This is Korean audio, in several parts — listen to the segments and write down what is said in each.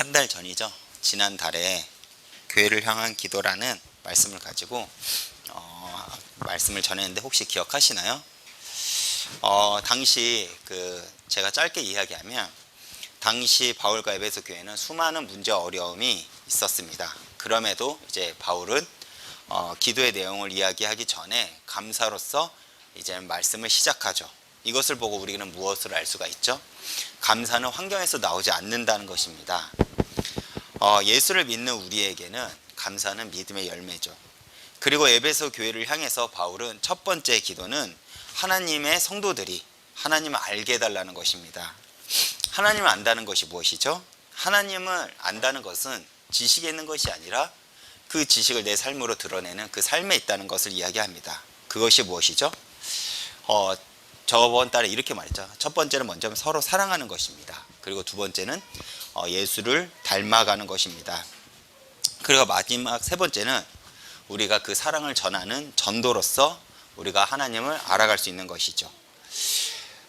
한 달 전이죠. 지난달에 교회를 향한 기도라는 말씀을 가지고 말씀을 전했는데 혹시 기억하시나요? 당시 제가 짧게 이야기하면 당시 바울과 에베소 교회는 수많은 문제와 어려움이 있었습니다. 그럼에도 이제 바울은 기도의 내용을 이야기하기 전에 감사로서 이제 말씀을 시작하죠. 이것을 보고 우리는 무엇을 알 수가 있죠? 감사는 환경에서 나오지 않는다는 것입니다. 예수를 믿는 우리에게는 감사는 믿음의 열매죠. 그리고 에베소 교회를 향해서 바울은 첫 번째 기도는 하나님의 성도들이 하나님을 알게 해달라는 것입니다. 하나님을 안다는 것이 무엇이죠? 하나님을 안다는 것은 지식에 있는 것이 아니라 그 지식을 내 삶으로 드러내는 그 삶에 있다는 것을 이야기합니다. 그것이 무엇이죠? 저번 달에 이렇게 말했죠. 첫 번째는 먼저 서로 사랑하는 것입니다. 그리고 두 번째는 예수를 닮아가는 것입니다. 그리고 마지막 세 번째는 우리가 그 사랑을 전하는 전도로서 우리가 하나님을 알아갈 수 있는 것이죠.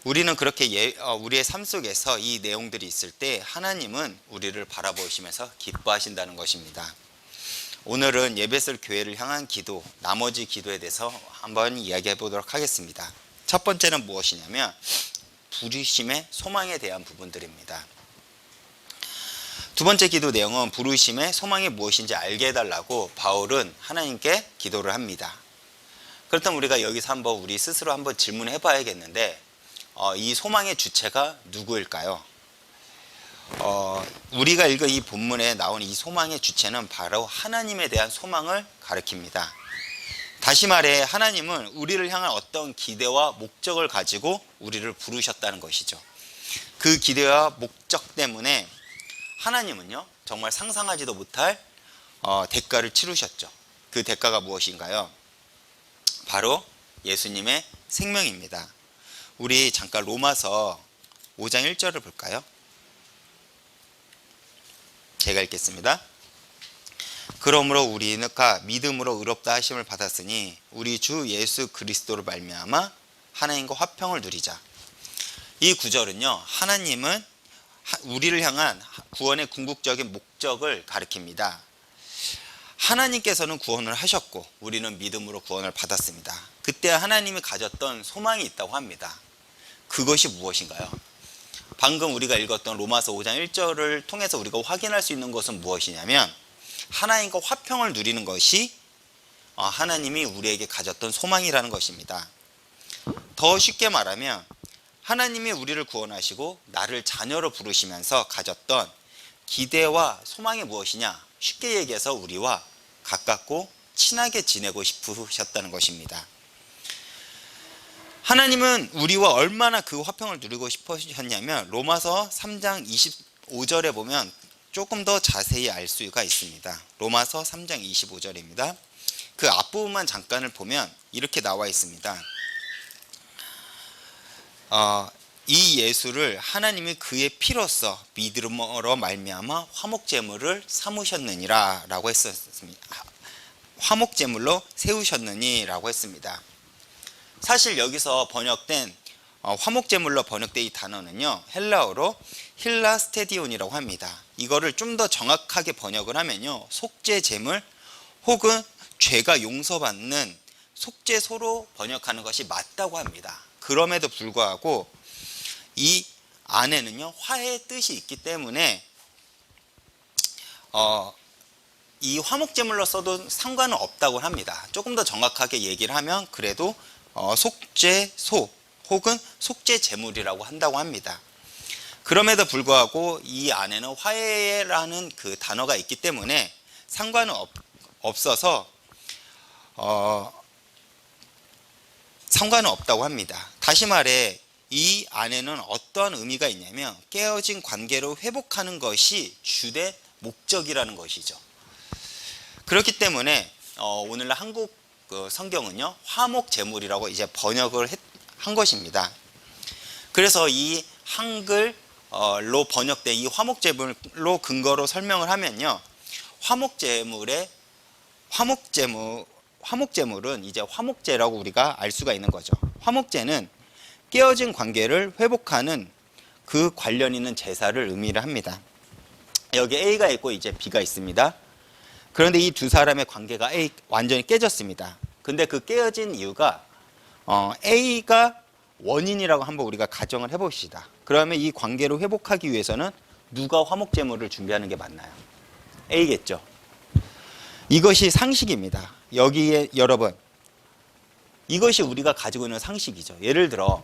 우리는 그렇게 우리의 삶 속에서 이 내용들이 있을 때 하나님은 우리를 바라보시면서 기뻐하신다는 것입니다. 오늘은 에베소 교회를 향한 기도, 나머지 기도에 대해서 한번 이야기해 보도록 하겠습니다. 첫 번째는 무엇이냐면 부르심의 소망에 대한 부분들입니다. 두 번째 기도 내용은 부르심의 소망이 무엇인지 알게 해달라고 바울은 하나님께 기도를 합니다. 그렇다면 우리가 여기서 한번 우리 스스로 한번 질문해 봐야겠는데 이 소망의 주체가 누구일까요? 우리가 읽은 이 본문에 나온 이 소망의 주체는 바로 하나님에 대한 소망을 가리킵니다. 다시 말해 하나님은 우리를 향한 어떤 기대와 목적을 가지고 우리를 부르셨다는 것이죠. 그 기대와 목적 때문에 하나님은요 정말 상상하지도 못할 대가를 치르셨죠. 그 대가가 무엇인가요? 바로 예수님의 생명입니다. 우리 잠깐 로마서 5장 1절을 볼까요? 제가 읽겠습니다. 그러므로 우리는 믿음으로 의롭다 하심을 받았으니 우리 주 예수 그리스도로 말미암아 하나님과 화평을 누리자. 이 구절은요 하나님은 우리를 향한 구원의 궁극적인 목적을 가리킵니다. 하나님께서는 구원을 하셨고 우리는 믿음으로 구원을 받았습니다. 그때 하나님이 가졌던 소망이 있다고 합니다. 그것이 무엇인가요? 방금 우리가 읽었던 로마서 5장 1절을 통해서 우리가 확인할 수 있는 것은 무엇이냐면 하나님과 화평을 누리는 것이 하나님이 우리에게 가졌던 소망이라는 것입니다. 더 쉽게 말하면 하나님이 우리를 구원하시고 나를 자녀로 부르시면서 가졌던 기대와 소망이 무엇이냐? 쉽게 얘기해서 우리와 가깝고 친하게 지내고 싶으셨다는 것입니다. 하나님은 우리와 얼마나 그 화평을 누리고 싶으셨냐면 로마서 3장 25절에 보면 조금 더 자세히 알 수가 있습니다. 로마서 3장 25절입니다. 그 앞부분만 잠깐을 보면 이렇게 나와 있습니다. 이 예수를 하나님이 그의 피로써 믿음으로 말미암아 화목제물을 삼으셨느니라 라고 했었습니다. 화목제물로 세우셨느니라고 했습니다. 사실 여기서 번역된 화목제물로 번역된 이 단어는요 헬라어로 힐라스테디온이라고 합니다. 이거를 좀 더 정확하게 번역을 하면요 속죄제물 혹은 죄가 용서받는 속죄소로 번역하는 것이 맞다고 합니다. 그럼에도 불구하고 이 안에는요 화해의 뜻이 있기 때문에 이 화목제물로 써도 상관은 없다고 합니다. 조금 더 정확하게 얘기를 하면 그래도 속죄소 혹은 속죄제물이라고 한다고 합니다. 그럼에도 불구하고 이 안에는 화해라는 그 단어가 있기 때문에 상관은 없어서 상관은 없다고 합니다. 다시 말해 이 안에는 어떠한 의미가 있냐면 깨어진 관계로 회복하는 것이 주된 목적이라는 것이죠. 그렇기 때문에 오늘날 한국 성경은요 화목제물이라고 이제 번역을 한 것입니다. 그래서 이 한글로 번역된 이 화목제물로 근거로 설명을 하면요 화목제물은 이제 화목제라고 우리가 알 수가 있는 거죠. 화목제는 깨어진 관계를 회복하는 그 관련 있는 제사를 의미를 합니다. 여기 A가 있고 이제 B가 있습니다. 그런데 이 두 사람의 관계가 완전히 깨졌습니다. 근데 그 깨어진 이유가 A가 원인이라고 한번 우리가 가정을 해봅시다. 그러면 이 관계를 회복하기 위해서는 누가 화목제물을 준비하는 게 맞나요? A겠죠. 이것이 상식입니다. 여기에 여러분, 이것이 우리가 가지고 있는 상식이죠. 예를 들어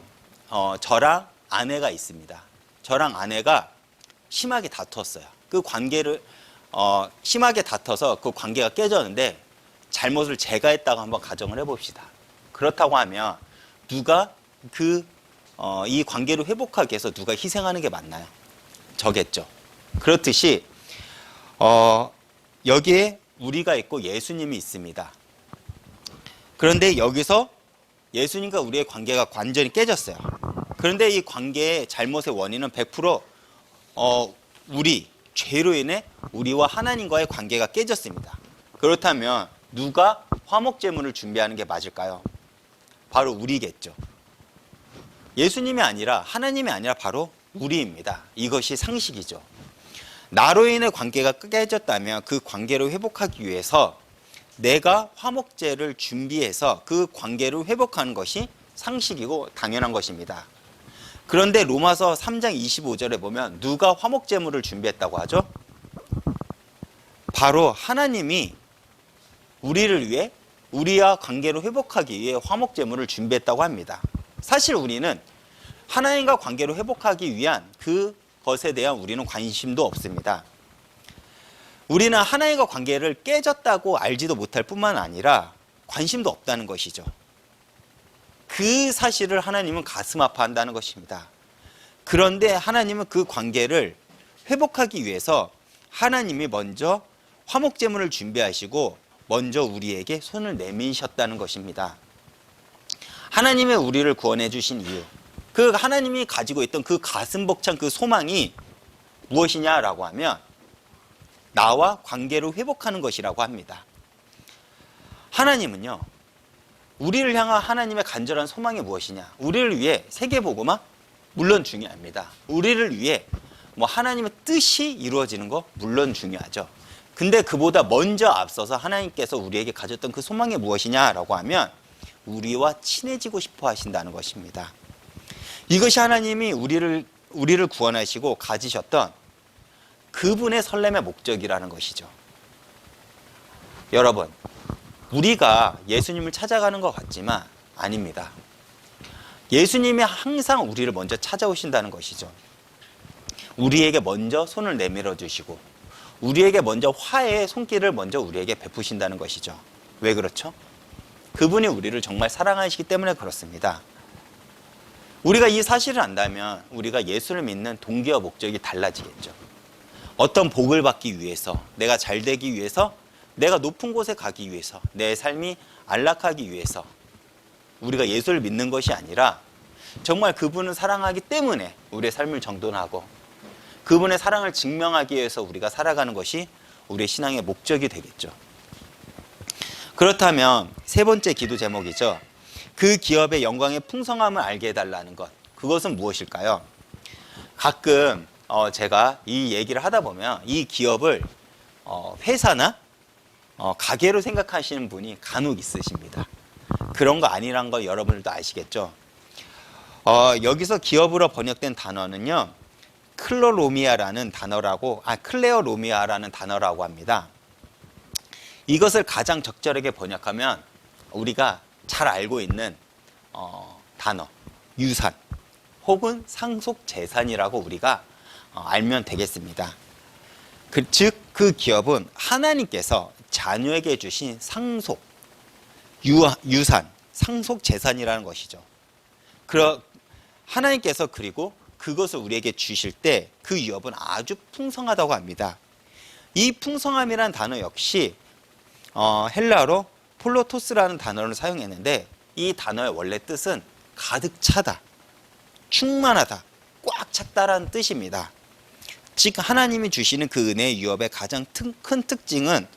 저랑 아내가 있습니다. 저랑 아내가 심하게 다퉜어요. 그 관계를 심하게 다퉈서 그 관계가 깨졌는데 잘못을 제가 했다고 한번 가정을 해봅시다. 그렇다고 하면 누가 이 관계를 회복하기 위해서 누가 희생하는 게 맞나요? 저겠죠. 그렇듯이 여기에 우리가 있고 예수님이 있습니다. 그런데 여기서 예수님과 우리의 관계가 완전히 깨졌어요. 그런데 이 관계의 잘못의 원인은 100% 우리 죄로 인해 우리와 하나님과의 관계가 깨졌습니다. 그렇다면 누가 화목제물을 준비하는 게 맞을까요? 바로 우리겠죠. 예수님이 아니라 하나님이 아니라 바로 우리입니다. 이것이 상식이죠. 나로 인해 관계가 깨졌다면 그 관계를 회복하기 위해서 내가 화목제를 준비해서 그 관계를 회복하는 것이 상식이고 당연한 것입니다. 그런데 로마서 3장 25절에 보면 누가 화목제물을 준비했다고 하죠? 바로 하나님이 우리를 위해 우리와 관계를 회복하기 위해 화목제물을 준비했다고 합니다. 사실 우리는 하나님과 관계를 회복하기 위한 그것에 대한 우리는 관심도 없습니다. 우리는 하나님과 관계를 깨졌다고 알지도 못할 뿐만 아니라 관심도 없다는 것이죠. 그 사실을 하나님은 가슴 아파한다는 것입니다. 그런데 하나님은 그 관계를 회복하기 위해서 하나님이 먼저 화목제물을 준비하시고 먼저 우리에게 손을 내미셨다는 것입니다. 하나님의 우리를 구원해 주신 이유, 그 하나님이 가지고 있던 그 가슴 벅찬 그 소망이 무엇이냐라고 하면 나와 관계를 회복하는 것이라고 합니다. 하나님은요, 우리를 향한 하나님의 간절한 소망이 무엇이냐? 우리를 위해 세계복음화? 물론 중요합니다. 우리를 위해 하나님의 뜻이 이루어지는 거 물론 중요하죠. 근데 그보다 먼저 앞서서 하나님께서 우리에게 가졌던 그 소망이 무엇이냐라고 하면 우리와 친해지고 싶어 하신다는 것입니다. 이것이 하나님이 우리를 구원하시고 가지셨던 그분의 설렘의 목적이라는 것이죠. 여러분, 우리가 예수님을 찾아가는 것 같지만 아닙니다. 예수님이 항상 우리를 먼저 찾아오신다는 것이죠. 우리에게 먼저 손을 내밀어 주시고 우리에게 먼저 화해의 손길을 먼저 우리에게 베푸신다는 것이죠. 왜 그렇죠? 그분이 우리를 정말 사랑하시기 때문에 그렇습니다. 우리가 이 사실을 안다면 우리가 예수를 믿는 동기와 목적이 달라지겠죠. 어떤 복을 받기 위해서, 내가 잘 되기 위해서, 내가 높은 곳에 가기 위해서, 내 삶이 안락하기 위해서 우리가 예수를 믿는 것이 아니라 정말 그분을 사랑하기 때문에 우리의 삶을 정돈하고 그분의 사랑을 증명하기 위해서 우리가 살아가는 것이 우리의 신앙의 목적이 되겠죠. 그렇다면 세 번째 기도 제목이죠. 그 기업의 영광의 풍성함을 알게 해달라는 것. 그것은 무엇일까요? 가끔 제가 이 얘기를 하다 보면 이 기업을 회사나 가게로 생각하시는 분이 간혹 있으십니다. 그런 거 아니란 거 여러분들도 아시겠죠? 여기서 기업으로 번역된 단어는요, 클레오로미아라는 단어라고 합니다. 이것을 가장 적절하게 번역하면 우리가 잘 알고 있는 단어, 유산 혹은 상속 재산이라고 우리가 알면 되겠습니다. 즉 그 기업은 하나님께서 자녀에게 주신 상속, 유산, 상속 재산이라는 것이죠. 하나님께서 그리고 그것을 우리에게 주실 때 그 유업은 아주 풍성하다고 합니다. 이 풍성함이라는 단어 역시 헬라어로 폴로토스라는 단어를 사용했는데 이 단어의 원래 뜻은 가득 차다, 충만하다, 꽉 찼다라는 뜻입니다. 즉 하나님이 주시는 그 은혜의 유업의 가장 큰 특징은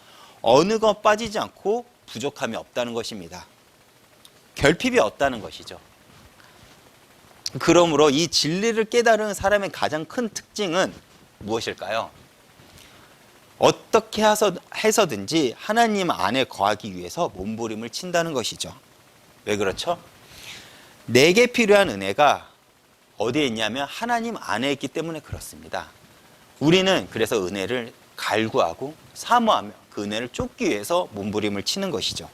어느 것 빠지지 않고 부족함이 없다는 것입니다. 결핍이 없다는 것이죠. 그러므로 이 진리를 깨달은 사람의 가장 큰 특징은 무엇일까요? 어떻게 해서든지 하나님 안에 거하기 위해서 몸부림을 친다는 것이죠. 왜 그렇죠? 내게 필요한 은혜가 어디에 있냐면 하나님 안에 있기 때문에 그렇습니다. 우리는 그래서 은혜를 갈구하고 사모하며 그 은혜를 쫓기 위해서 몸부림을 치는 것이죠.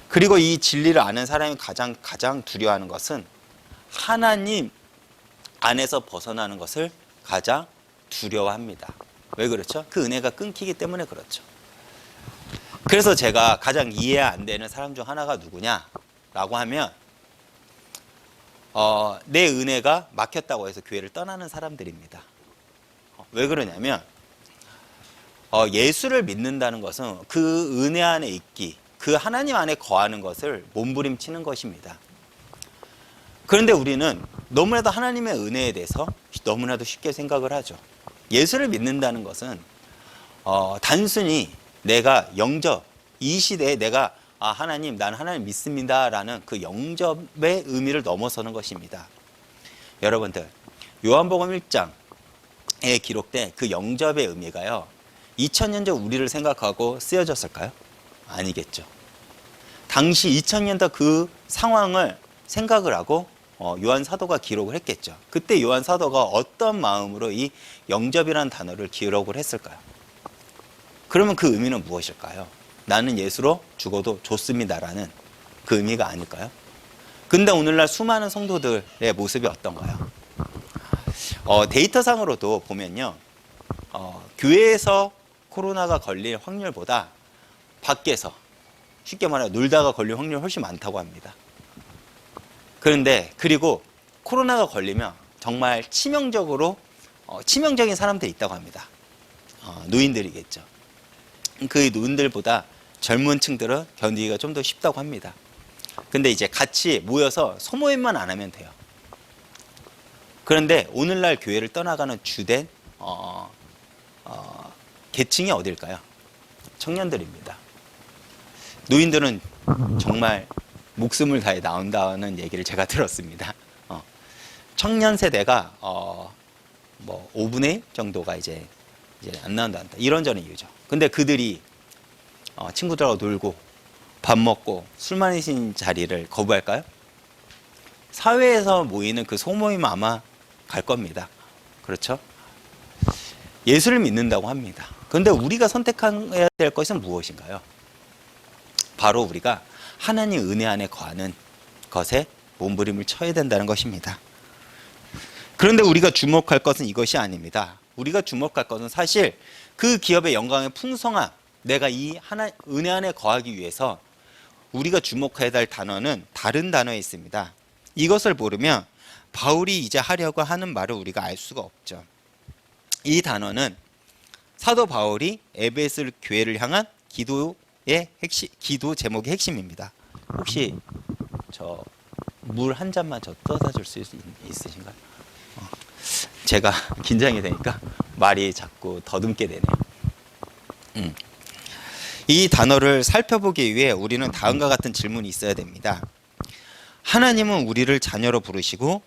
그리고 이 진리를 아는 사람이 가장 두려워하는 것은 하나님 안에서 벗어나는 것을 가장 두려워합니다. 왜 그렇죠? 그 은혜가 끊기기 때문에 그렇죠. 그래서 제가 가장 이해 안 되는 사람 중 하나가 누구냐라고 하면 내 은혜가 막혔다고 해서 교회를 떠나는 사람들입니다. 왜 그러냐면 예수를 믿는다는 것은 그 은혜 안에 있기, 그 하나님 안에 거하는 것을 몸부림치는 것입니다. 그런데 우리는 너무나도 하나님의 은혜에 대해서 너무나도 쉽게 생각을 하죠. 예수를 믿는다는 것은 단순히 내가 영접, 이 시대에 내가 하나님, 난 하나님 믿습니다 라는 그 영접의 의미를 넘어서는 것입니다. 여러분들, 요한복음 1장에 기록된 그 영접의 의미가요, 2000년 전 우리를 생각하고 쓰여졌을까요? 아니겠죠. 당시 2000년 전 그 상황을 생각을 하고 요한 사도가 기록을 했겠죠. 그때 요한 사도가 어떤 마음으로 이 영접이라는 단어를 기록을 했을까요? 그러면 그 의미는 무엇일까요? 나는 예수로 죽어도 좋습니다라는 그 의미가 아닐까요? 근데 오늘날 수많은 성도들의 모습이 어떤가요? 데이터상으로도 보면요, 교회에서 코로나가 걸릴 확률보다 밖에서, 쉽게 말해 놀다가 걸릴 확률이 훨씬 많다고 합니다. 그리고 코로나가 걸리면 정말 치명적인 사람들이 있다고 합니다. 노인들이겠죠. 그 노인들보다 젊은 층들은 견디기가 좀 더 쉽다고 합니다. 근데 이제 같이 모여서 소모임만 안 하면 돼요. 그런데 오늘날 교회를 떠나가는 주된 계층이 어딜까요? 청년들입니다. 노인들은 정말 목숨을 다해 나온다는 얘기를 제가 들었습니다. 청년 세대가 5분의 1 정도가 이제 안 나온다. 이런저런 이유죠. 근데 그들이 친구들하고 놀고 밥 먹고 술 마시는 자리를 거부할까요? 사회에서 모이는 그 소모임 아마 갈 겁니다. 그렇죠? 예수를 믿는다고 합니다. 그런데 우리가 선택해야 될 것은 무엇인가요? 바로 우리가 하나님 은혜 안에 거하는 것에 몸부림을 쳐야 된다는 것입니다. 그런데 우리가 주목할 것은 이것이 아닙니다. 우리가 주목할 것은 사실 그 기업의 영광의 풍성함, 내가 이 은혜 안에 거하기 위해서 우리가 주목해야 할 단어는 다른 단어에 있습니다. 이것을 모르면 바울이 이제 하려고 하는 말을 우리가 알 수가 없죠. 이 단어는 사도 바울이 에베소 교회를 향한 기도 제목의 핵심입니다. 혹시 저 물 한 잔만 저 떠다 줄 수 있으신가요? 제가 긴장이 되니까 말이 자꾸 더듬게 되네요. 이 단어를 살펴보기 위해 우리는 다음과 같은 질문이 있어야 됩니다. 하나님은 우리를 자녀로 부르시고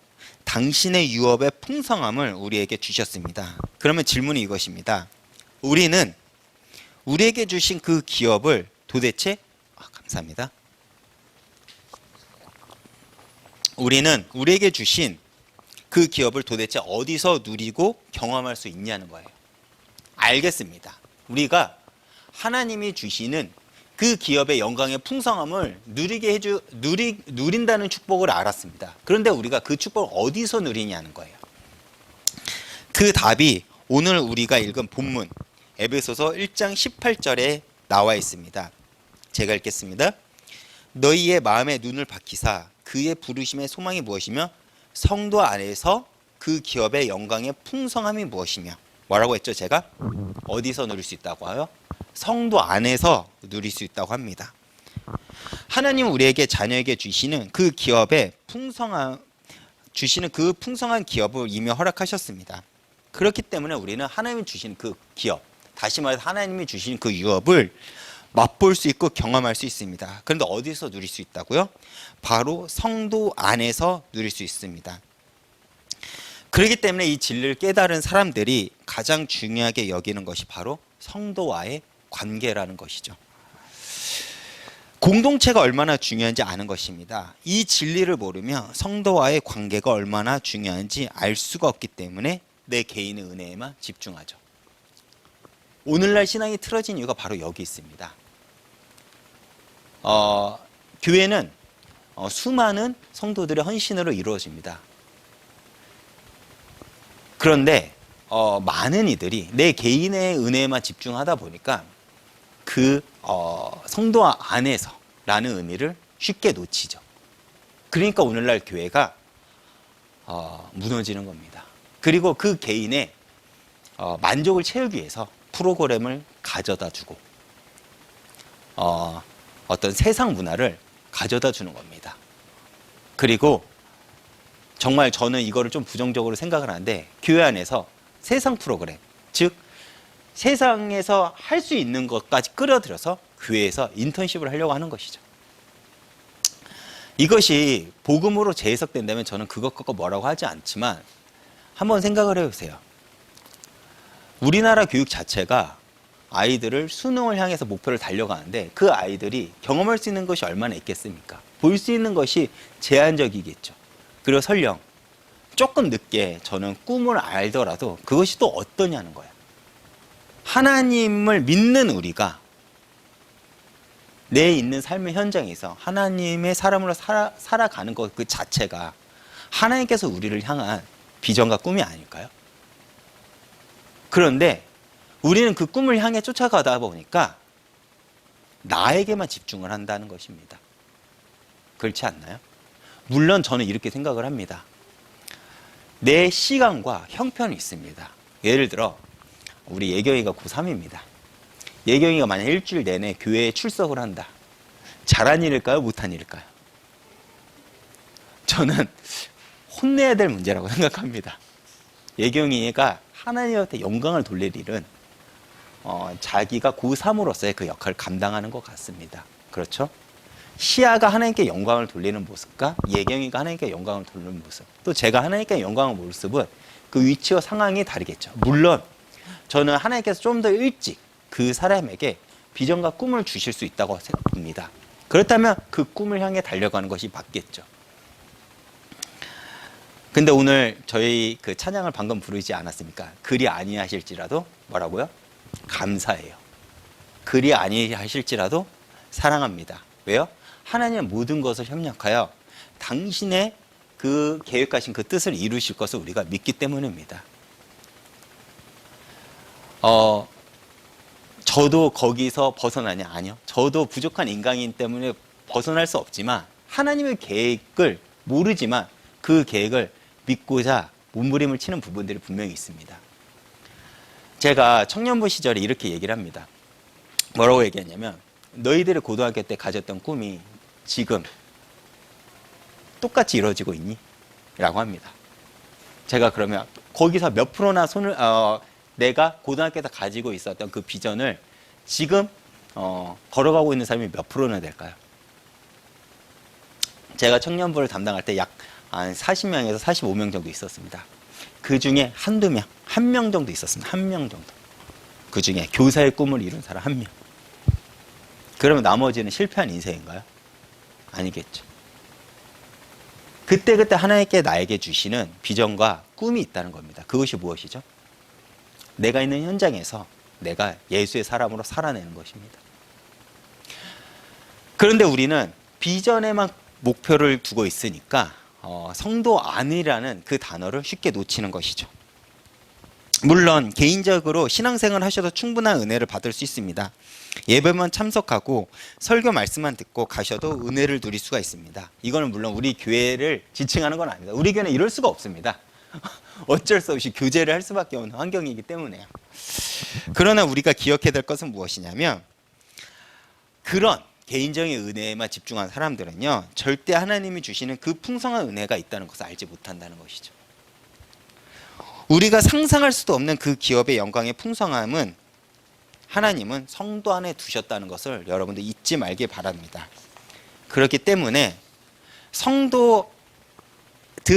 당신의 유업의 풍성함을 우리에게 주셨습니다. 그러면 질문이 이것입니다. 우리는 우리에게 주신 그 기업을 도대체 감사합니다. 우리는 우리에게 주신 그 기업을 도대체 어디서 누리고 경험할 수 있냐는 거예요. 알겠습니다. 우리가 하나님이 주시는 그 기업의 영광의 풍성함을 누린다는 축복을 알았습니다. 그런데 우리가 그 축복을 어디서 누리냐는 거예요. 그 답이 오늘 우리가 읽은 본문 에베소서 1장 18절에 나와 있습니다. 제가 읽겠습니다. 너희의 마음의 눈을 밝히사 그의 부르심의 소망이 무엇이며 성도 안에서 그 기업의 영광의 풍성함이 무엇이며, 뭐라고 했죠? 제가 어디서 누릴 수 있다고 하요? 성도 안에서 누릴 수 있다고 합니다. 하나님 우리에게 자녀에게 주시는 그 기업의 풍성한 기업을 이미 허락하셨습니다. 그렇기 때문에 우리는 하나님이 주신 그 기업, 다시 말해서 하나님이 주신 그 유업을 맛볼 수 있고 경험할 수 있습니다. 그런데 어디서 누릴 수 있다고요? 바로 성도 안에서 누릴 수 있습니다. 그렇기 때문에 이 진리를 깨달은 사람들이 가장 중요하게 여기는 것이 바로 성도와의 관계라는 것이죠. 공동체가 얼마나 중요한지 아는 것입니다. 이 진리를 모르면 성도와의 관계가 얼마나 중요한지 알 수가 없기 때문에 내 개인의 은혜에만 집중하죠. 오늘날 신앙이 틀어진 이유가 바로 여기 있습니다. 교회는 수많은 성도들의 헌신으로 이루어집니다. 그런데 많은 이들이 내 개인의 은혜에만 집중하다 보니까 그 성도 안에서라는 의미를 쉽게 놓치죠. 그러니까 오늘날 교회가 무너지는 겁니다. 그리고 그 개인의 만족을 채우기 위해서 프로그램을 가져다 주고 어떤 세상 문화를 가져다 주는 겁니다. 그리고 정말 저는 이거를 좀 부정적으로 생각을 하는데 교회 안에서 세상 프로그램, 즉 세상에서 할 수 있는 것까지 끌어들여서 교회에서 인턴십을 하려고 하는 것이죠. 이것이 복음으로 재해석된다면 저는 그것 갖고 뭐라고 하지 않지만 한번 생각을 해보세요. 우리나라 교육 자체가 아이들을 수능을 향해서 목표를 달려가는데 그 아이들이 경험할 수 있는 것이 얼마나 있겠습니까? 볼 수 있는 것이 제한적이겠죠. 그리고 설령 조금 늦게 저는 꿈을 알더라도 그것이 또 어떠냐는 거예요. 하나님을 믿는 우리가 내 있는 삶의 현장에서 하나님의 사람으로 살아가는 것 그 자체가 하나님께서 우리를 향한 비전과 꿈이 아닐까요? 그런데 우리는 그 꿈을 향해 쫓아가다 보니까 나에게만 집중을 한다는 것입니다. 그렇지 않나요? 물론 저는 이렇게 생각을 합니다. 내 시간과 형편이 있습니다. 예를 들어 우리 예경이가 고3입니다. 예경이가 만약 일주일 내내 교회에 출석을 한다. 잘한 일일까요? 못한 일일까요? 저는 혼내야 될 문제라고 생각합니다. 예경이가 하나님한테 영광을 돌릴 일은 자기가 고3으로서의 그 역할을 감당하는 것 같습니다. 그렇죠? 시아가 하나님께 영광을 돌리는 모습과 예경이가 하나님께 영광을 돌리는 모습, 또 제가 하나님께 영광을 모습은 그 위치와 상황이 다르겠죠. 물론 저는 하나님께서 좀 더 일찍 그 사람에게 비전과 꿈을 주실 수 있다고 봅니다. 그렇다면 그 꿈을 향해 달려가는 것이 맞겠죠. 근데 오늘 저희 그 찬양을 방금 부르지 않았습니까? 그리 아니하실지라도 뭐라고요? 감사해요. 그리 아니하실지라도 사랑합니다. 왜요? 하나님은 모든 것을 협력하여 당신의 그 계획하신 그 뜻을 이루실 것을 우리가 믿기 때문입니다. 저도 거기서 벗어나냐? 아니요. 저도 부족한 인간이기 때문에 벗어날 수 없지만 하나님의 계획을 모르지만 그 계획을 믿고자 몸부림을 치는 부분들이 분명히 있습니다. 제가 청년부 시절에 이렇게 얘기를 합니다. 뭐라고 얘기했냐면 너희들이 고등학교 때 가졌던 꿈이 지금 똑같이 이루어지고 있니? 라고 합니다. 제가 그러면 거기서 몇 프로나 내가 고등학교 때 가지고 있었던 그 비전을 지금 걸어가고 있는 사람이 몇 프로나 될까요? 제가 청년부를 담당할 때 약 한 40명에서 45명 정도 있었습니다. 그 중에 한두 명, 한 명 정도 있었습니다. 한 명 정도. 그 중에 교사의 꿈을 이룬 사람 한 명. 그러면 나머지는 실패한 인생인가요? 아니겠죠. 그때그때 하나님께 나에게 주시는 비전과 꿈이 있다는 겁니다. 그것이 무엇이죠? 내가 있는 현장에서 내가 예수의 사람으로 살아내는 것입니다. 그런데 우리는 비전에만 목표를 두고 있으니까 성도 안이라는 그 단어를 쉽게 놓치는 것이죠. 물론 개인적으로 신앙생활 하셔도 충분한 은혜를 받을 수 있습니다. 예배만 참석하고 설교 말씀만 듣고 가셔도 은혜를 누릴 수가 있습니다. 이거는 물론 우리 교회를 지칭하는 건 아닙니다. 우리 교회는 이럴 수가 없습니다. 어쩔 수 없이 교제를 할 수밖에 없는 환경이기 때문에요. 그러나 우리가 기억해야 될 것은 무엇이냐면 그런 개인적인 은혜에만 집중한 사람들은요 절대 하나님이 주시는 그 풍성한 은혜가 있다는 것을 알지 못한다는 것이죠. 우리가 상상할 수도 없는 그 기업의 영광의 풍성함은 하나님은 성도 안에 두셨다는 것을 여러분들 잊지 말길 바랍니다. 그렇기 때문에 성도들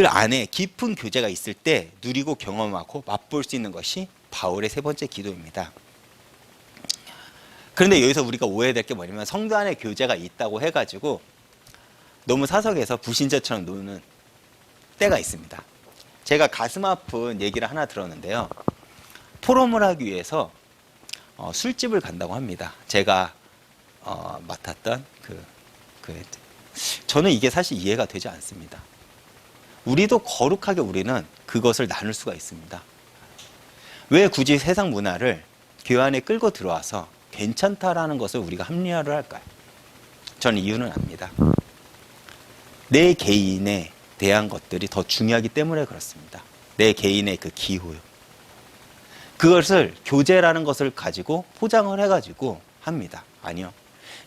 안에 깊은 교제가 있을 때 누리고 경험하고 맛볼 수 있는 것이 바울의 세 번째 기도입니다. 그런데 여기서 우리가 오해될 게 뭐냐면 성도 안에 교제가 있다고 해가지고 너무 사석에서 불신자처럼 노는 때가 있습니다. 제가 가슴 아픈 얘기를 하나 들었는데요. 토론을 하기 위해서 술집을 간다고 합니다. 제가 맡았던 저는 이게 사실 이해가 되지 않습니다. 우리도 거룩하게 우리는 그것을 나눌 수가 있습니다. 왜 굳이 세상 문화를 교회 안에 끌고 들어와서 괜찮다라는 것을 우리가 합리화를 할까요? 저는 이유는 압니다. 내 개인에 대한 것들이 더 중요하기 때문에 그렇습니다. 내 개인의 그 기호요. 그것을 교제라는 것을 가지고 포장을 해가지고 합니다. 아니요.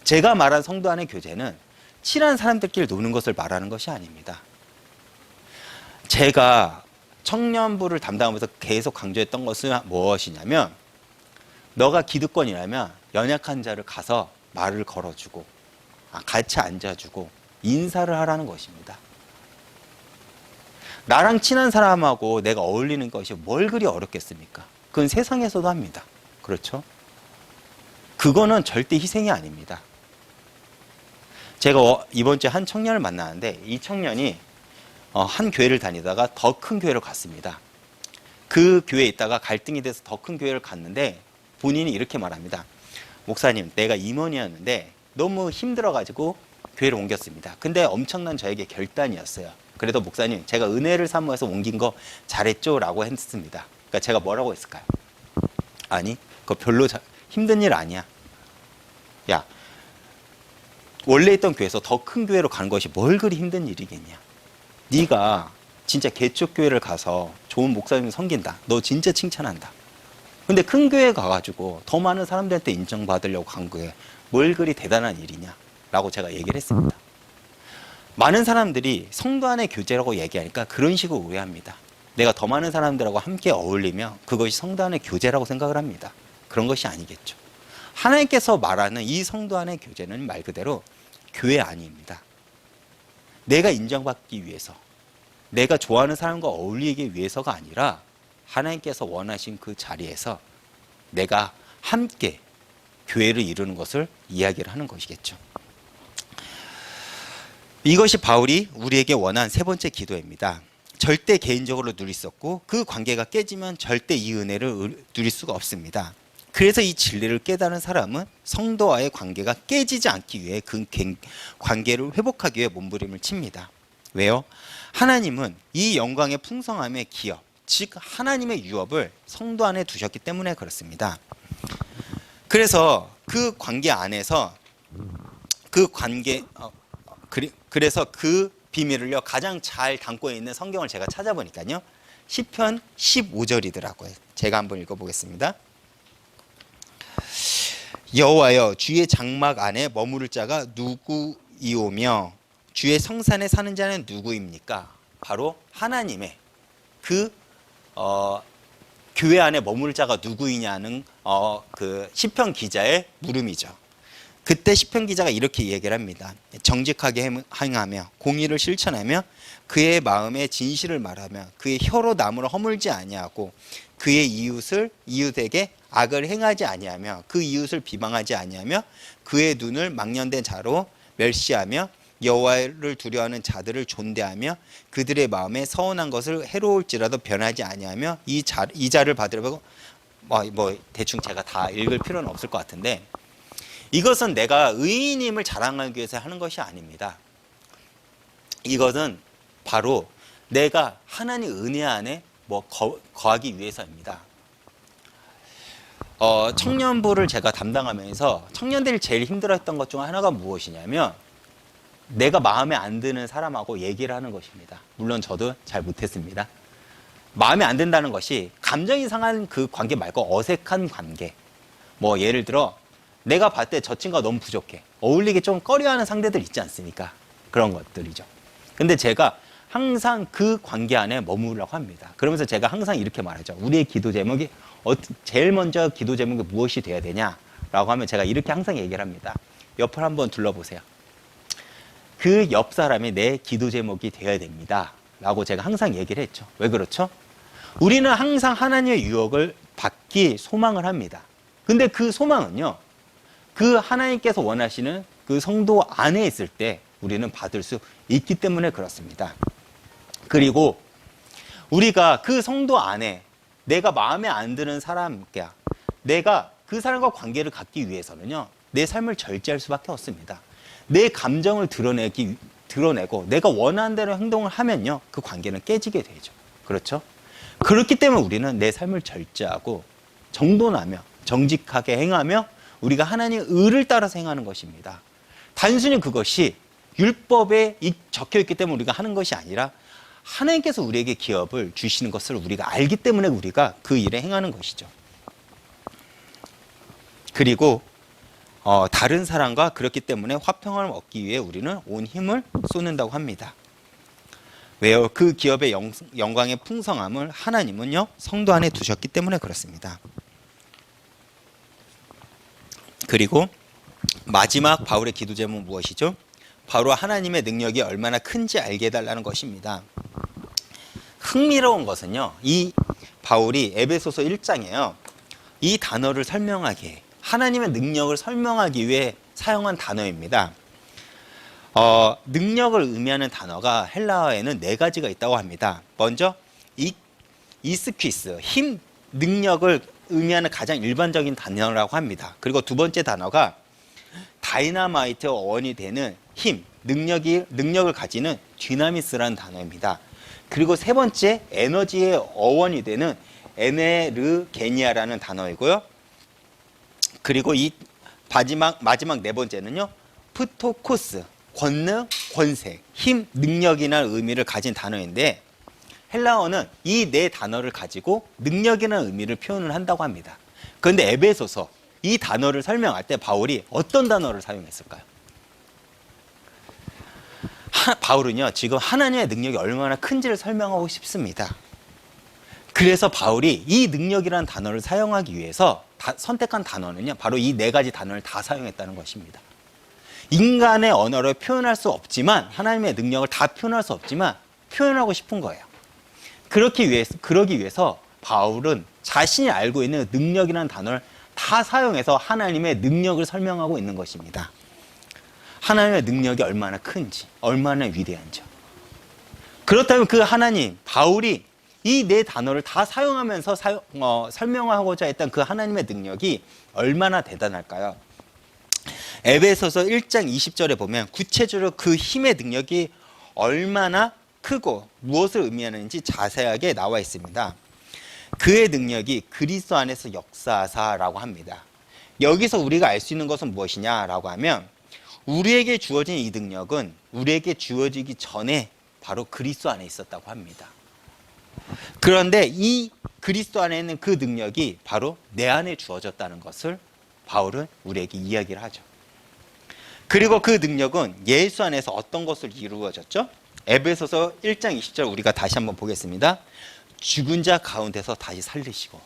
제가 말한 성도 안의 교제는 친한 사람들끼리 노는 것을 말하는 것이 아닙니다. 제가 청년부를 담당하면서 계속 강조했던 것은 무엇이냐면 너가 기득권이라면 연약한 자를 가서 말을 걸어주고 같이 앉아주고 인사를 하라는 것입니다. 나랑 친한 사람하고 내가 어울리는 것이 뭘 그리 어렵겠습니까? 그건 세상에서도 합니다. 그렇죠? 그거는 절대 희생이 아닙니다. 제가 이번 주에 한 청년을 만나는데 이 청년이 한 교회를 다니다가 더 큰 교회를 갔습니다. 그 교회에 있다가 갈등이 돼서 더 큰 교회를 갔는데 본인이 이렇게 말합니다. 목사님, 내가 임원이었는데 너무 힘들어가지고 교회를 옮겼습니다. 근데 엄청난 저에게 결단이었어요. 그래도 목사님, 제가 은혜를 사모해서 옮긴 거 잘했죠? 라고 했습니다. 그러니까 제가 뭐라고 했을까요? 아니, 그거 별로 힘든 일 아니야. 야, 원래 있던 교회에서 더 큰 교회로 가는 것이 뭘 그리 힘든 일이겠냐. 네가 진짜 개척교회를 가서 좋은 목사님 섬긴다. 너 진짜 칭찬한다. 근데 큰 교회 가가지고 더 많은 사람들한테 인정받으려고 간 거에 뭘 그리 대단한 일이냐 라고 제가 얘기를 했습니다. 많은 사람들이 성도 안의 교제라고 얘기하니까 그런 식으로 오해합니다. 내가 더 많은 사람들하고 함께 어울리면 그것이 성도 안의 교제라고 생각을 합니다. 그런 것이 아니겠죠. 하나님께서 말하는 이 성도 안의 교제는 말 그대로 교회 안입니다. 내가 인정받기 위해서, 내가 좋아하는 사람과 어울리기 위해서가 아니라 하나님께서 원하신 그 자리에서 내가 함께 교회를 이루는 것을 이야기를 하는 것이겠죠. 이것이 바울이 우리에게 원한 세 번째 기도입니다. 절대 개인적으로 누릴 수 없고 그 관계가 깨지면 절대 이 은혜를 누릴 수가 없습니다. 그래서 이 진리를 깨달은 사람은 성도와의 관계가 깨지지 않기 위해 그 관계를 회복하기 위해 몸부림을 칩니다. 왜요? 하나님은 이 영광의 풍성함의 기업, 즉 하나님의 유업을 성도 안에 두셨기 때문에 그렇습니다. 그래서 그 관계 안에서 그래서 그 비밀을요 가장 잘 담고 있는 성경을 제가 찾아보니까요 시편 15절이더라고요. 제가 한번 읽어보겠습니다. 여호와여, 주의 장막 안에 머무를 자가 누구이오며 주의 성산에 사는 자는 누구입니까? 바로 하나님의 교회 안에 머무를 자가 누구이냐는 그 시편 기자의 물음이죠. 그때 시편 기자가 이렇게 얘기를 합니다. 정직하게 행하며 공의를 실천하며 그의 마음에 진실을 말하며 그의 혀로 남을 허물지 아니하고 그의 이웃에게 악을 행하지 아니하며 그 이웃을 비방하지 아니하며 그의 눈을 망령된 자로 멸시하며 여호와를 두려워하는 자들을 존대하며 그들의 마음에 서운한 것을 해로울지라도 변하지 아니하며 이 자를 받으려고 뭐 대충 제가 다 읽을 필요는 없을 것 같은데 이것은 내가 의인임을 자랑하기 위해서 하는 것이 아닙니다. 이것은 바로 내가 하나님 은혜 안에 거하기 위해서입니다. 청년부를 제가 담당하면서 청년들이 제일 힘들어했던 것 중 하나가 무엇이냐면 내가 마음에 안 드는 사람하고 얘기를 하는 것입니다. 물론 저도 잘 못했습니다. 마음에 안 든다는 것이 감정이 상한 그 관계 말고 어색한 관계. 뭐 예를 들어 내가 봤을 때 저 친구가 너무 부족해. 어울리기 좀 꺼려하는 상대들 있지 않습니까? 그런 것들이죠. 근데 제가 항상 그 관계 안에 머무르려고 합니다. 그러면서 제가 항상 이렇게 말하죠. 우리의 기도 제목이 제일 먼저 기도 제목이 무엇이 돼야 되냐라고 하면 제가 이렇게 항상 얘기를 합니다. 옆을 한번 둘러보세요. 그 옆 사람이 내 기도 제목이 되어야 됩니다. 라고 제가 항상 얘기를 했죠. 왜 그렇죠? 우리는 항상 하나님의 유혹을 받기 소망을 합니다. 근데 그 소망은요. 그 하나님께서 원하시는 그 성도 안에 있을 때 우리는 받을 수 있기 때문에 그렇습니다. 그리고 우리가 그 성도 안에 내가 마음에 안 드는 사람과 내가 그 사람과 관계를 갖기 위해서는요, 내 삶을 절제할 수밖에 없습니다. 내 감정을 드러내고 내가 원하는 대로 행동을 하면요, 그 관계는 깨지게 되죠. 그렇죠? 그렇기 때문에 우리는 내 삶을 절제하고 정돈하며 정직하게 행하며 우리가 하나님의 의를 따라서 행하는 것입니다. 단순히 그것이 율법에 적혀있기 때문에 우리가 하는 것이 아니라 하나님께서 우리에게 기업을 주시는 것을 우리가 알기 때문에 우리가 그 일에 행하는 것이죠. 그리고 다른 사람과 그렇기 때문에 화평을 얻기 위해 우리는 온 힘을 쏟는다고 합니다. 왜요? 그 기업의 영광의 풍성함을 하나님은요, 성도 안에 두셨기 때문에 그렇습니다. 그리고 마지막 바울의 기도 제목은 무엇이죠? 바로 하나님의 능력이 얼마나 큰지 알게 해달라는 것입니다. 흥미로운 것은요, 이 바울이 에베소서 1장에요, 이 단어를 설명하기, 하나님의 능력을 설명하기 위해 사용한 단어입니다. 능력을 의미하는 단어가 헬라어에는 4가지가 있다고 합니다. 먼저 이스퀴스, 힘, 능력을 의미하는 가장 일반적인 단어라고 합니다. 그리고 두 번째 단어가 다이나마이트의 어원이 되는 힘, 능력을 가지는 디나미스라는 단어입니다. 그리고 세 번째, 에너지의 어원이 되는 에네르게니아라는 단어이고요. 그리고 이 마지막 네 번째는요, 프토코스, 권능, 권세, 힘, 능력이라는 의미를 가진 단어인데, 헬라어는 이 네 단어를 가지고 능력이라는 의미를 표현을 한다고 합니다. 그런데 에베소서 이 단어를 설명할 때 바울이 어떤 단어를 사용했을까요? 바울은요, 지금 하나님의 능력이 얼마나 큰지를 설명하고 싶습니다. 그래서 바울이 이 능력이라는 단어를 사용하기 위해서 선택한 단어는요, 바로 이 4가지 단어를 다 사용했다는 것입니다. 인간의 언어로 표현할 수 없지만, 하나님의 능력을 다 표현할 수 없지만 표현하고 싶은 거예요. 그러기 위해서 바울은 자신이 알고 있는 능력이라는 단어를 다 사용해서 하나님의 능력을 설명하고 있는 것입니다. 하나님의 능력이 얼마나 큰지, 얼마나 위대한지. 그렇다면 그 하나님, 바울이 이 4단어를 다 사용하면서 설명하고자 했던 그 하나님의 능력이 얼마나 대단할까요? 에베소서 1장 20절에 보면 구체적으로 그 힘의 능력이 얼마나 크고 무엇을 의미하는지 자세하게 나와 있습니다. 그의 능력이 그리스도 안에서 역사하사라고 합니다. 여기서 우리가 알 수 있는 것은 무엇이냐라고 하면, 우리에게 주어진 이 능력은 우리에게 주어지기 전에 바로 그리스도 안에 있었다고 합니다. 그런데 이 그리스도 안에 있는 그 능력이 바로 내 안에 주어졌다는 것을 바울은 우리에게 이야기를 하죠. 그리고 그 능력은 예수 안에서 어떤 것을 이루어졌죠? 에베소서 1장 20절 우리가 다시 한번 보겠습니다. 죽은 자 가운데서 다시 살리시고.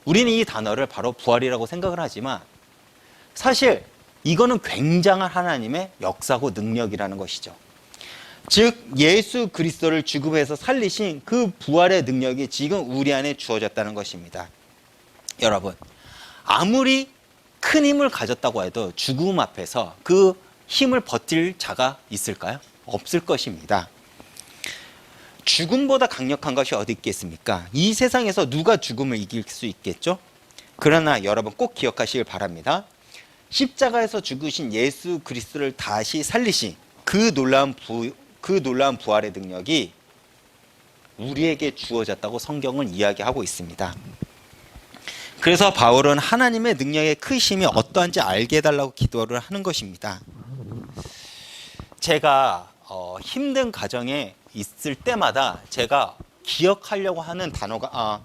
우리는 이 단어를 바로 부활이라고 생각을 하지만 사실 이거는 굉장한 하나님의 역사고 능력이라는 것이죠. 즉 예수 그리스도를 죽음에서 살리신 그 부활의 능력이 지금 우리 안에 주어졌다는 것입니다. 여러분, 아무리 큰 힘을 가졌다고 해도 죽음 앞에서 그 힘을 버틸 자가 있을까요? 없을 것입니다. 죽음보다 강력한 것이 어디 있겠습니까? 이 세상에서 누가 죽음을 이길 수 있겠죠? 그러나 여러분 꼭 기억하시길 바랍니다. 십자가에서 죽으신 예수 그리스도를 다시 살리신 그 놀라운 부활의 능력이 우리에게 주어졌다고 성경은 이야기하고 있습니다. 그래서 바울은 하나님의 능력의 크심이 어떠한지 알게 해달라고 기도를 하는 것입니다. 제가 힘든 가정에 있을 때마다 제가 기억하려고 하는 단어가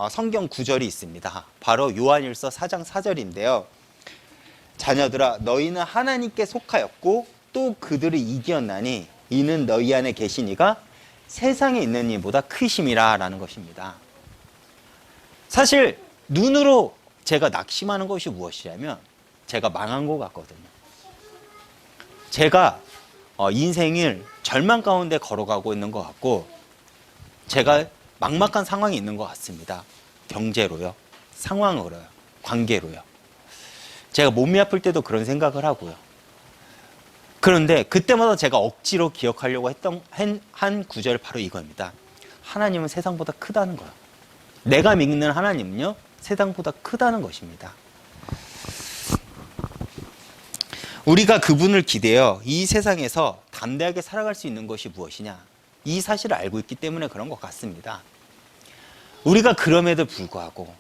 성경 구절이 있습니다. 바로 요한일서 4장 4절인데요. 자녀들아, 너희는 하나님께 속하였고 또 그들을 이기었나니 이는 너희 안에 계신 이가 세상에 있는 이보다 크심이라 라는 것입니다. 사실 눈으로 제가 낙심하는 것이 무엇이냐면 제가 망한 것 같거든요. 제가 인생을 절망 가운데 걸어가고 있는 것 같고 제가 막막한 상황이 있는 것 같습니다. 경제로요, 상황으로요, 관계로요. 제가 몸이 아플 때도 그런 생각을 하고요. 그런데 그때마다 제가 억지로 기억하려고 했던 한 구절이 바로 이겁니다. 하나님은 세상보다 크다는 거예요. 내가 믿는 하나님은요, 세상보다 크다는 것입니다. 우리가 그분을 기대어 이 세상에서 담대하게 살아갈 수 있는 것이 무엇이냐? 이 사실을 알고 있기 때문에 그런 것 같습니다. 우리가 그럼에도 불구하고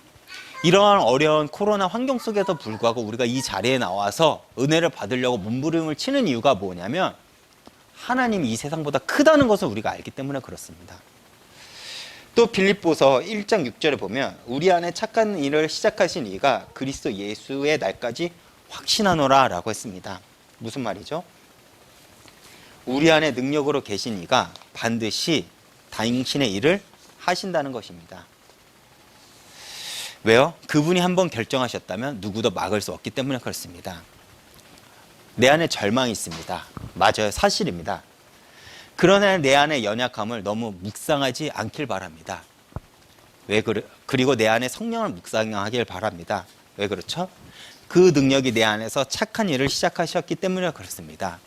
이러한 어려운 코로나 환경 속에도 불구하고 우리가 이 자리에 나와서 은혜를 받으려고 몸부림을 치는 이유가 뭐냐면 하나님이 이 세상보다 크다는 것을 우리가 알기 때문에 그렇습니다. 또 빌립보서 1장 6절에 보면 우리 안에 착한 일을 시작하신 이가 그리스도 예수의 날까지 확신하노라 라고 했습니다. 무슨 말이죠? 우리 안에 능력으로 계신 이가 반드시 당신의 일을 하신다는 것입니다. 왜요? 그분이 한번 결정하셨다면 누구도 막을 수 없기 때문에 그렇습니다. 내 안에 절망이 있습니다. 맞아요. 사실입니다. 그러나 내 안에 연약함을 너무 묵상하지 않길 바랍니다. 그리고 내 안에 성령을 묵상하길 바랍니다. 왜 그렇죠? 그 능력이 내 안에서 착한 일을 시작하셨기 때문에 그렇습니다.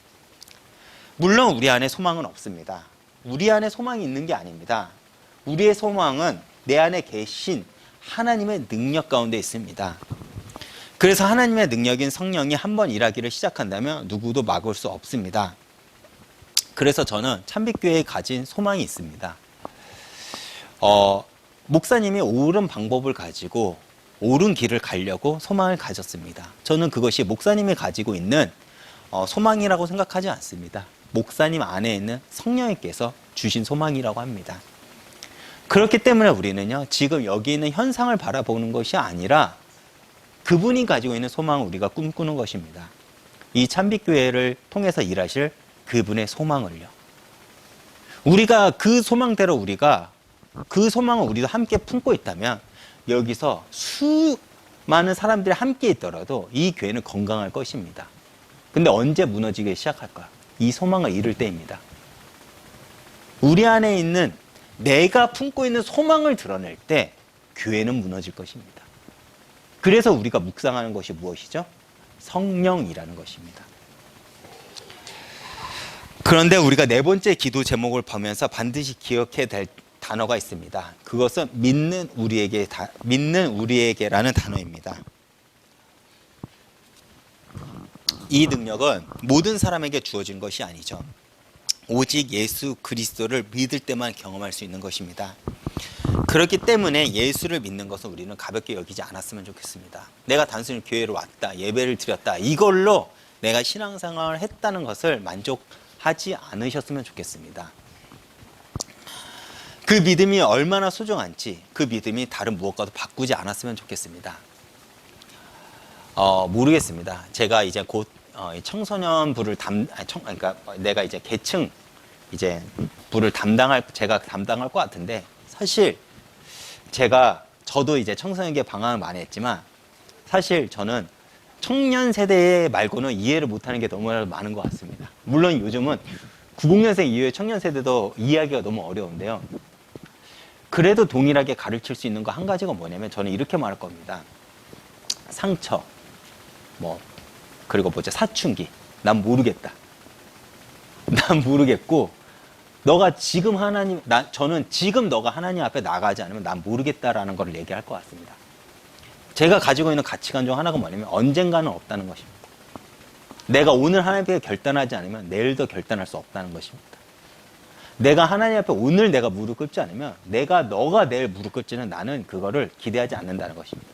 물론 우리 안에 소망은 없습니다. 우리 안에 소망이 있는 게 아닙니다. 우리의 소망은 내 안에 계신 하나님의 능력 가운데 있습니다. 그래서 하나님의 능력인 성령이 한번 일하기를 시작한다면 누구도 막을 수 없습니다. 그래서 저는 참빛교회에 가진 소망이 있습니다. 목사님이 옳은 방법을 가지고 옳은 길을 가려고 소망을 가졌습니다. 저는 그것이 목사님이 가지고 있는 소망이라고 생각하지 않습니다. 목사님 안에 있는 성령님께서 주신 소망이라고 합니다. 그렇기 때문에 우리는요, 지금 여기 있는 현상을 바라보는 것이 아니라 그분이 가지고 있는 소망을 우리가 꿈꾸는 것입니다. 이 참빛교회를 통해서 일하실 그분의 소망을요. 우리가 그 소망대로 그 소망을 우리도 함께 품고 있다면 여기서 수많은 사람들이 함께 있더라도 이 교회는 건강할 것입니다. 근데 언제 무너지기 시작할까요? 이 소망을 잃을 때입니다. 우리 안에 있는 내가 품고 있는 소망을 드러낼 때 교회는 무너질 것입니다. 그래서 우리가 묵상하는 것이 무엇이죠? 성령이라는 것입니다. 그런데 우리가 네 번째 기도 제목을 보면서 반드시 기억해야 될 단어가 있습니다. 그것은 믿는 우리에게라는 단어입니다. 이 능력은 모든 사람에게 주어진 것이 아니죠. 오직 예수 그리스도를 믿을 때만 경험할 수 있는 것입니다. 그렇기 때문에 예수를 믿는 것은 우리는 가볍게 여기지 않았으면 좋겠습니다. 내가 단순히 교회로 왔다, 예배를 드렸다, 이걸로 내가 신앙생활을 했다는 것을 만족하지 않으셨으면 좋겠습니다. 그 믿음이 얼마나 소중한지 그 믿음이 다른 무엇과도 바꾸지 않았으면 좋겠습니다. 모르겠습니다. 제가 이제 곧 청소년 부를 그러니까 내가 이제 계층 부를 제가 담당할 것 같은데, 사실 저도 이제 청소년계 방황을 많이 했지만 사실 저는 청년 세대 말고는 이해를 못하는 게 너무나 많은 것 같습니다. 물론 요즘은 90년생 이후의 청년 세대도 이해하기가 너무 어려운데요. 그래도 동일하게 가르칠 수 있는 거 한 가지가 뭐냐면 저는 이렇게 말할 겁니다. 상처, 그리고 사춘기. 난 모르겠다. 난 모르겠고, 저는 지금 너가 하나님 앞에 나가지 않으면 난 모르겠다라는 걸 얘기할 것 같습니다. 제가 가지고 있는 가치관 중 하나가 뭐냐면 언젠가는 없다는 것입니다. 내가 오늘 하나님 앞에 결단하지 않으면 내일도 결단할 수 없다는 것입니다. 내가 하나님 앞에 오늘 내가 무릎 꿇지 않으면 너가 내일 무릎 꿇지는 나는 그거를 기대하지 않는다는 것입니다.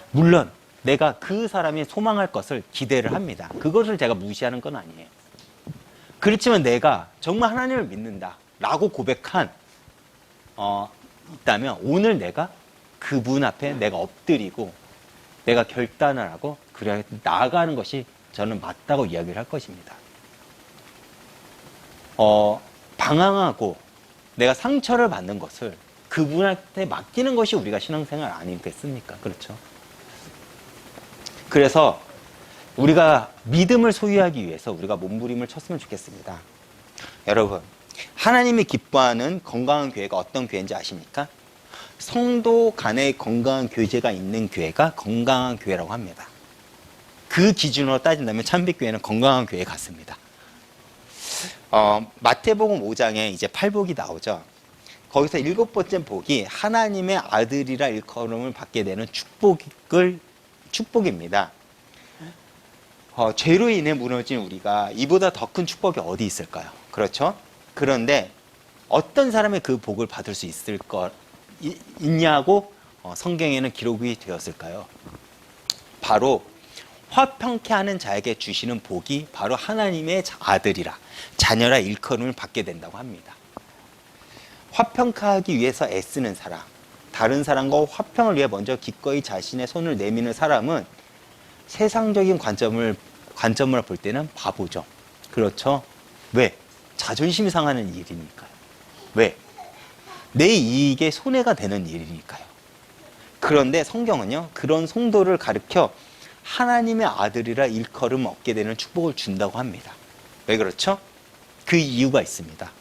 물론 내가 그 사람이 소망할 것을 기대를 합니다. 그것을 제가 무시하는 건 아니에요. 그렇지만 내가 정말 하나님을 믿는다 라고 고백한 있다면 오늘 내가 그분 앞에 내가 엎드리고 내가 결단을 하고 그래 나아가는 것이 저는 맞다고 이야기를 할 것입니다. 방황하고 내가 상처를 받는 것을 그분한테 맡기는 것이 우리가 신앙생활 아니겠습니까? 그렇죠? 그래서 우리가 믿음을 소유하기 위해서 우리가 몸부림을 쳤으면 좋겠습니다. 여러분, 하나님이 기뻐하는 건강한 교회가 어떤 교회인지 아십니까? 성도 간의 건강한 교제가 있는 교회가 건강한 교회라고 합니다. 그 기준으로 따진다면 참빛교회는 건강한 교회 같습니다. 마태복음 5장에 이제 팔복이 나오죠. 거기서 7번째 복이 하나님의 아들이라 일컬음을 받게 되는 축복입니다. 죄로 인해 무너진 우리가 이보다 더 큰 축복이 어디 있을까요? 그렇죠? 그런데 어떤 사람이 그 복을 받을 수 있냐고 성경에는 기록이 되었을까요? 바로 화평케 하는 자에게 주시는 복이 바로 하나님의 아들이라 자녀라 일컬음을 받게 된다고 합니다. 화평케 하기 위해서 애쓰는 사람, 다른 사람과 화평을 위해 먼저 기꺼이 자신의 손을 내미는 사람은 세상적인 관점을 볼 때는 바보죠. 그렇죠? 왜? 자존심 상하는 일이니까요. 왜? 내 이익에 손해가 되는 일이니까요. 그런데 성경은요, 그런 성도를 가르쳐 하나님의 아들이라 일컬음 얻게 되는 축복을 준다고 합니다. 왜 그렇죠? 그 이유가 있습니다.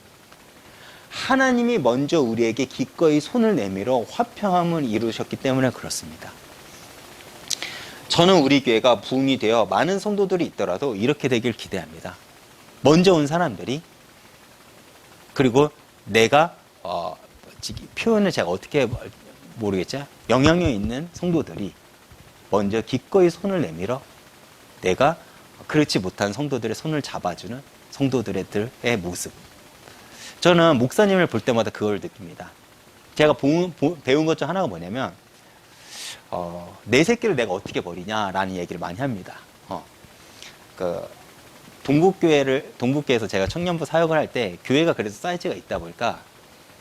하나님이 먼저 우리에게 기꺼이 손을 내밀어 화평함을 이루셨기 때문에 그렇습니다. 저는 우리 교회가 부흥이 되어 많은 성도들이 있더라도 이렇게 되길 기대합니다. 먼저 온 사람들이, 그리고 내가 표현을 제가 어떻게 모르겠죠? 영향력 있는 성도들이 먼저 기꺼이 손을 내밀어 내가 그렇지 못한 성도들의 손을 잡아주는 성도들의 모습. 저는 목사님을 볼 때마다 그걸 느낍니다. 제가 배운 것 중 하나가 뭐냐면 내 새끼를 내가 어떻게 버리냐라는 얘기를 많이 합니다. 동북교회에서 제가 청년부 사역을 할 때 교회가 그래서 사이즈가 있다 보니까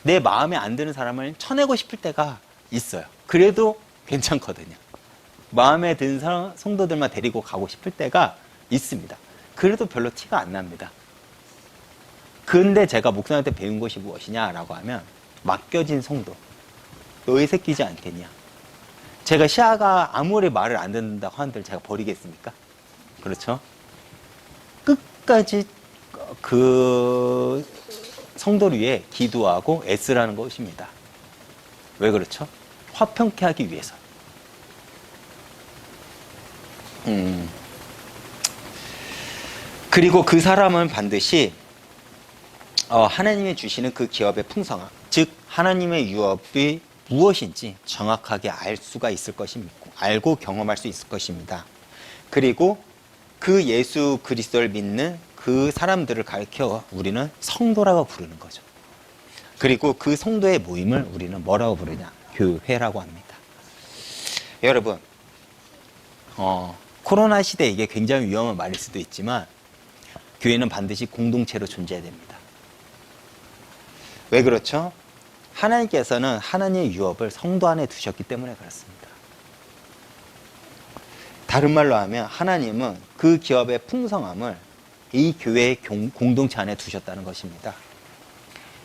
내 마음에 안 드는 사람을 쳐내고 싶을 때가 있어요. 그래도 괜찮거든요. 마음에 드는 성도들만 데리고 가고 싶을 때가 있습니다. 그래도 별로 티가 안 납니다. 근데 제가 목사님한테 배운 것이 무엇이냐라고 하면 맡겨진 성도, 너희 새끼지 않겠냐. 제가 시아가 아무리 말을 안 듣는다고 하는데 제가 버리겠습니까? 그렇죠? 끝까지 그 성도를 위해 기도하고 애쓰라는 것입니다. 왜 그렇죠? 화평케 하기 위해서. 그리고 그 사람은 반드시 하나님이 주시는 그 기업의 풍성함, 즉 하나님의 유업이 무엇인지 정확하게 알 수가 있을 것입니다. 알고 경험할 수 있을 것입니다. 그리고 그 예수 그리스도를 믿는 그 사람들을 가르쳐 우리는 성도라고 부르는 거죠. 그리고 그 성도의 모임을 우리는 뭐라고 부르냐? 교회라고 합니다. 여러분, 코로나 시대에 이게 굉장히 위험한 말일 수도 있지만 교회는 반드시 공동체로 존재해야 됩니다. 왜 그렇죠? 하나님께서는 하나님의 유업을 성도 안에 두셨기 때문에 그렇습니다. 다른 말로 하면 하나님은 그 기업의 풍성함을 이 교회의 공동체 안에 두셨다는 것입니다.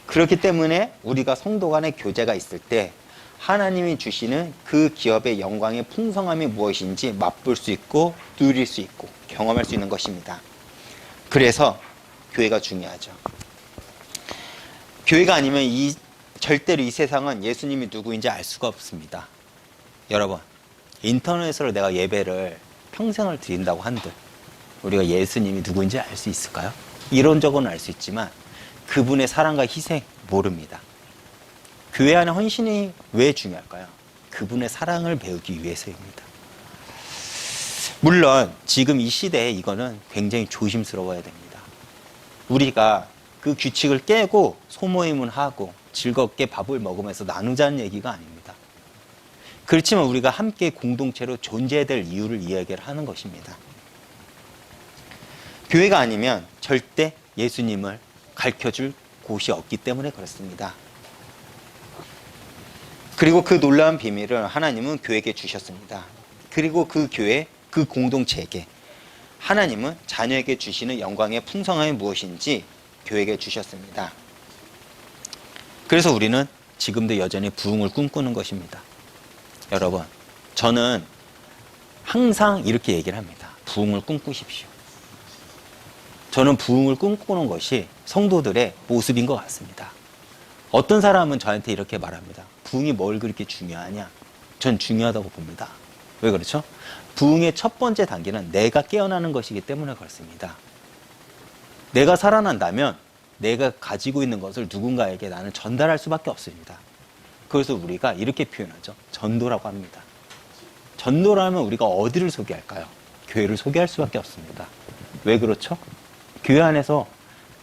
그렇기 때문에 우리가 성도 간의 교제가 있을 때 하나님이 주시는 그 기업의 영광의 풍성함이 무엇인지 맛볼 수 있고 누릴 수 있고 경험할 수 있는 것입니다. 그래서 교회가 중요하죠. 교회가 아니면 절대로 이 세상은 예수님이 누구인지 알 수가 없습니다. 여러분, 인터넷으로 내가 예배를 평생을 드린다고 한들 우리가 예수님이 누구인지 알 수 있을까요? 이론적으로는 알 수 있지만 그분의 사랑과 희생 모릅니다. 교회 안에 헌신이 왜 중요할까요? 그분의 사랑을 배우기 위해서입니다. 물론 지금 이 시대에 이거는 굉장히 조심스러워야 됩니다. 우리가 그 규칙을 깨고 소모임을 하고 즐겁게 밥을 먹으면서 나누자는 얘기가 아닙니다. 그렇지만 우리가 함께 공동체로 존재해야 될 이유를 이야기를 하는 것입니다. 교회가 아니면 절대 예수님을 가르쳐줄 곳이 없기 때문에 그렇습니다. 그리고 그 놀라운 비밀을 하나님은 교회에게 주셨습니다. 그리고 그 교회, 그 공동체에게 하나님은 자녀에게 주시는 영광의 풍성함이 무엇인지 교회에게 주셨습니다. 그래서 우리는 지금도 여전히 부흥을 꿈꾸는 것입니다. 여러분, 저는 항상 이렇게 얘기를 합니다. 부흥을 꿈꾸십시오. 저는 부흥을 꿈꾸는 것이 성도들의 모습인 것 같습니다. 어떤 사람은 저한테 이렇게 말합니다. 부흥이 뭘 그렇게 중요하냐? 전 중요하다고 봅니다. 왜 그렇죠? 부흥의 첫 번째 단계는 내가 깨어나는 것이기 때문에 그렇습니다. 내가 살아난다면 내가 가지고 있는 것을 누군가에게 나는 전달할 수밖에 없습니다. 그래서 우리가 이렇게 표현하죠. 전도라고 합니다. 전도라면 우리가 어디를 소개할까요? 교회를 소개할 수밖에 없습니다. 왜 그렇죠? 교회 안에서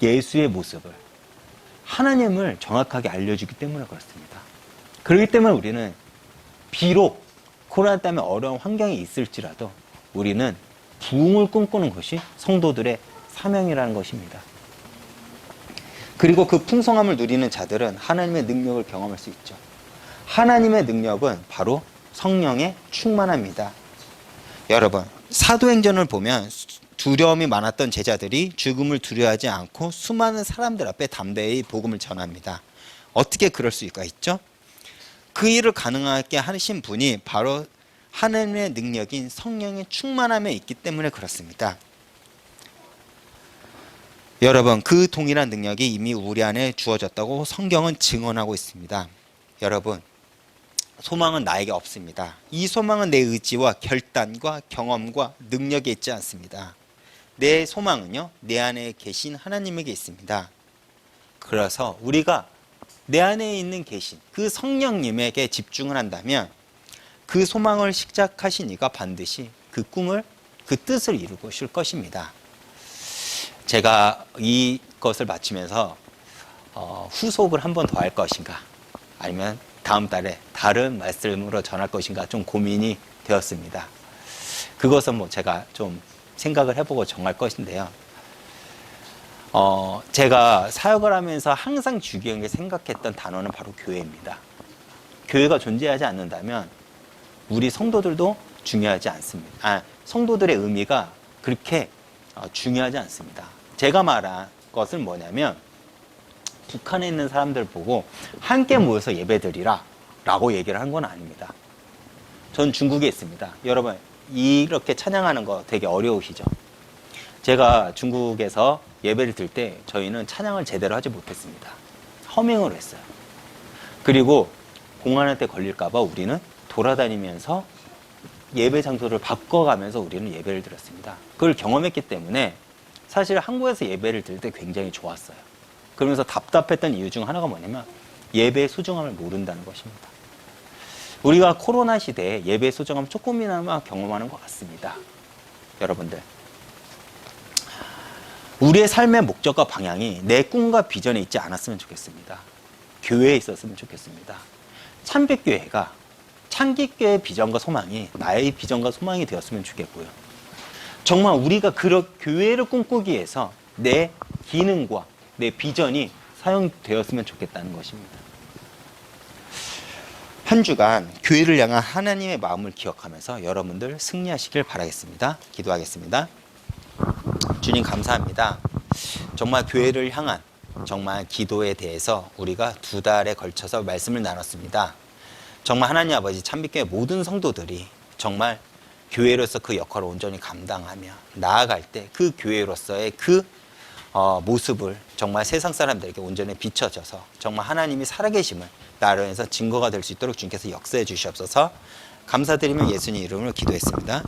예수의 모습을, 하나님을 정확하게 알려주기 때문에 그렇습니다. 그렇기 때문에 우리는 비록 코로나 때문에 어려운 환경이 있을지라도 우리는 부흥을 꿈꾸는 것이 성도들의 사명이라는 것입니다. 그리고 그 풍성함을 누리는 자들은 하나님의 능력을 경험할 수 있죠. 하나님의 능력은 바로 성령의 충만함입니다. 여러분, 사도행전을 보면 두려움이 많았던 제자들이 죽음을 두려워하지 않고 수많은 사람들 앞에 담대히 복음을 전합니다. 어떻게 그럴 수가 있죠? 그 일을 가능하게 하신 분이 바로 하나님의 능력인 성령의 충만함에 있기 때문에 그렇습니다. 여러분, 그 동일한 능력이 이미 우리 안에 주어졌다고 성경은 증언하고 있습니다. 여러분, 소망은 나에게 없습니다. 이 소망은 내 의지와 결단과 경험과 능력에 있지 않습니다. 내 소망은요, 내 안에 계신 하나님에게 있습니다. 그래서 우리가 내 안에 있는 계신 그 성령님에게 집중을 한다면 그 소망을 시작하신 이가 반드시 그 꿈을, 그 뜻을 이루실 것입니다. 제가 이것을 마치면서 후속을 한 번 더 할 것인가, 아니면 다음 달에 다른 말씀으로 전할 것인가 좀 고민이 되었습니다. 그것은 뭐 제가 좀 생각을 해보고 정할 것인데요. 제가 사역을 하면서 항상 주기하게 생각했던 단어는 바로 교회입니다. 교회가 존재하지 않는다면 우리 성도들도 중요하지 않습니다. 성도들의 의미가 그렇게 중요하지 않습니다. 제가 말한 것은 뭐냐면, 북한에 있는 사람들 보고 함께 모여서 예배드리라 라고 얘기를 한 건 아닙니다. 전 중국에 있습니다. 여러분, 이렇게 찬양하는 거 되게 어려우시죠? 제가 중국에서 예배를 드릴 때 저희는 찬양을 제대로 하지 못했습니다. 허밍을 했어요. 그리고 공안한테 걸릴까봐 우리는 돌아다니면서 예배 장소를 바꿔가면서 우리는 예배를 드렸습니다. 그걸 경험했기 때문에 사실 한국에서 예배를 드릴 때 굉장히 좋았어요. 그러면서 답답했던 이유 중 하나가 뭐냐면 예배의 소중함을 모른다는 것입니다. 우리가 코로나 시대에 예배의 소중함을 조금이나마 경험하는 것 같습니다. 여러분들, 우리의 삶의 목적과 방향이 내 꿈과 비전에 있지 않았으면 좋겠습니다. 교회에 있었으면 좋겠습니다. 참빛교회가 창기교회의 비전과 소망이 나의 비전과 소망이 되었으면 좋겠고요. 정말 우리가 그런 교회를 꿈꾸기 위해서 내 기능과 내 비전이 사용되었으면 좋겠다는 것입니다. 한 주간 교회를 향한 하나님의 마음을 기억하면서 여러분들 승리하시길 바라겠습니다. 기도하겠습니다. 주님, 감사합니다. 정말 교회를 향한 정말 기도에 대해서 우리가 2달에 걸쳐서 말씀을 나눴습니다. 정말 하나님 아버지, 참빛교회 모든 성도들이 정말 교회로서 그 역할을 온전히 감당하며 나아갈 때 그 교회로서의 그 모습을 정말 세상 사람들에게 온전히 비춰져서 정말 하나님이 살아계심을 나라에서 증거가 될 수 있도록 주님께서 역사해 주시옵소서. 감사드리며 예수님 이름으로 기도했습니다.